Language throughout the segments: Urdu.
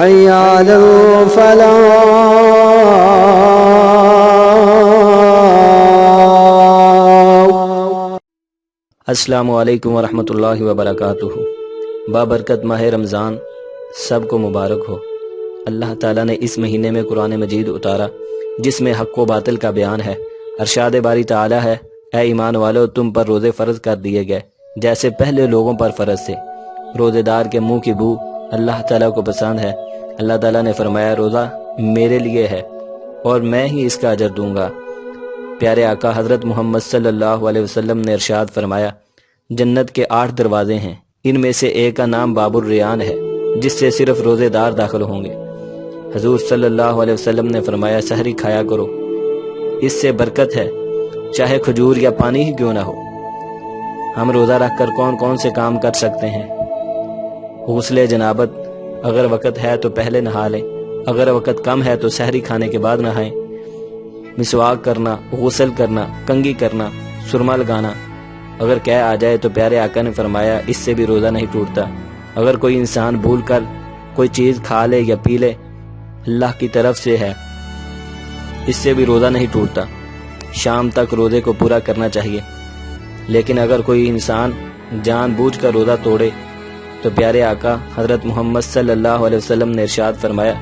حي على الفلاح۔ السلام علیکم ورحمۃ اللہ وبرکاتہ۔ بابرکت ماہ رمضان سب کو مبارک ہو۔ اللہ تعالیٰ نے اس مہینے میں قرآن مجید اتارا جس میں حق و باطل کا بیان ہے۔ ارشاد باری تعالیٰ ہے، اے ایمان والو تم پر روزے فرض کر دیے گئے جیسے پہلے لوگوں پر فرض تھے۔ روزے دار کے منہ کی بو اللہ تعالیٰ کو پسند ہے۔ اللہ تعالیٰ نے فرمایا روزہ میرے لیے ہے اور میں ہی اس کا اجر دوں گا۔ پیارے آقا حضرت محمد صلی اللہ علیہ وسلم نے ارشاد فرمایا، جنت کے 8 دروازے ہیں، ان میں سے ایک کا نام باب الریان ہے جس سے صرف روزے دار داخل ہوں گے۔ حضور صلی اللہ علیہ وسلم نے فرمایا سحری کھایا کرو، اس سے برکت ہے، چاہے کھجور یا پانی ہی کیوں نہ ہو۔ ہم روزہ رکھ کر کون کون سے کام کر سکتے ہیں؟ غسل جنابت، اگر وقت ہے تو پہلے نہا لیں، اگر وقت کم ہے تو سحری کھانے کے بعد نہائیں۔ مسواک کرنا، غسل کرنا، کنگھی کرنا، سرما لگانا۔ اگر قے آ جائے تو پیارے آقا نے فرمایا اس سے بھی روزہ نہیں ٹوٹتا۔ اگر کوئی انسان بھول کر کوئی چیز کھا لے یا پی لے، اللہ کی طرف سے ہے، اس سے بھی روزہ نہیں ٹوٹتا۔ شام تک روزے کو پورا کرنا چاہیے، لیکن اگر کوئی انسان جان بوجھ کر روزہ توڑے تو پیارے آقا حضرت محمد صلی اللہ علیہ وسلم نے ارشاد فرمایا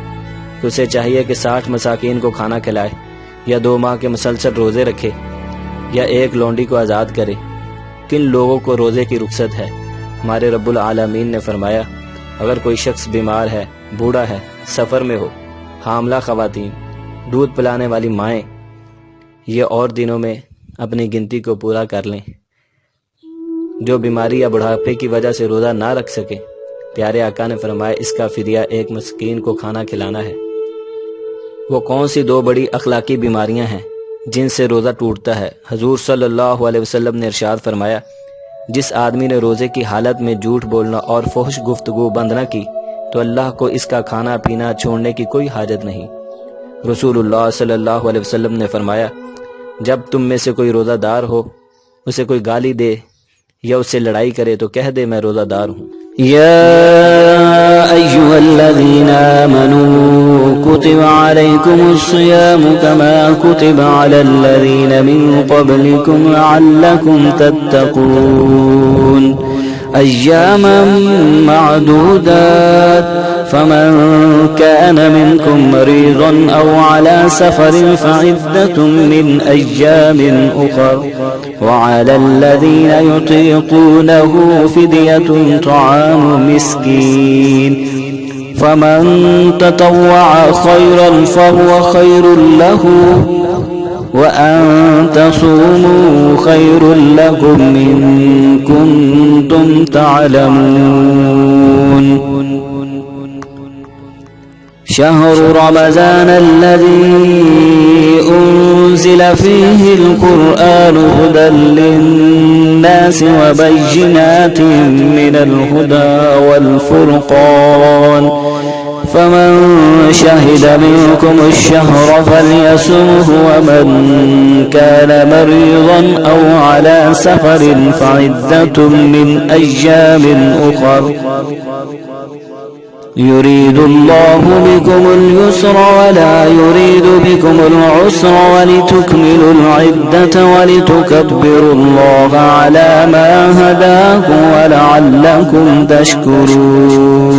کہ اسے چاہیے کہ 60 مساکین کو کھانا کھلائے، یا 2 ماہ کے مسلسل روزے رکھے، یا ایک لونڈی کو آزاد کرے۔ کن لوگوں کو روزے کی رخصت ہے؟ ہمارے رب العالمین نے فرمایا اگر کوئی شخص بیمار ہے، بوڑھا ہے، سفر میں ہو، حاملہ خواتین، دودھ پلانے والی مائیں، یہ اور دنوں میں اپنی گنتی کو پورا کر لیں۔ جو بیماری یا بڑھاپے کی وجہ سے روزہ نہ رکھ سکے، پیارے آقا نے فرمایا اس کا فدیہ ایک مسکین کو کھانا کھلانا ہے۔ وہ کون سی 2 بڑی اخلاقی بیماریاں ہیں جن سے روزہ ٹوٹتا ہے؟ حضور صلی اللہ علیہ وسلم نے ارشاد فرمایا جس آدمی نے روزے کی حالت میں جھوٹ بولنا اور فحش گفتگو بند نہ کی تو اللہ کو اس کا کھانا پینا چھوڑنے کی کوئی حاجت نہیں۔ رسول اللہ صلی اللہ علیہ وسلم نے فرمایا جب تم میں سے کوئی روزہ دار ہو، اسے کوئی گالی دے یا اس سے لڑائی کرے تو کہہ دے میں روزہ دار ہوں۔ يا أيها الذين آمنوا كتب عليكم الصيام كما كتب على الذين من قبلكم لعلكم تتقون أياما معدودات فمن كان منكم مريضا أو على سفر فعدة من أيام أخر وعلى الذين يطيقونه فدية طعام مسكين فمن تطوع خيرا فهو خير له وأن تصوموا خير لكم إن كنتم تعلمون شهر رمضان الذي أنزل فيه القرآن هدى للناس وبينات من الهدى والفرقان فمن شهد منكم الشهر فليصمه ومن كان مريضا أو على سفر فعدة من أيام أخر يريد الله بكم اليسر ولا يريد بكم العسر ولتكملوا العدة ولتكبروا الله على ما هداكم ولعلكم تشكرون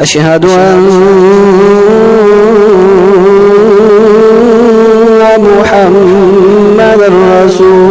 أشهد أن محمد رسول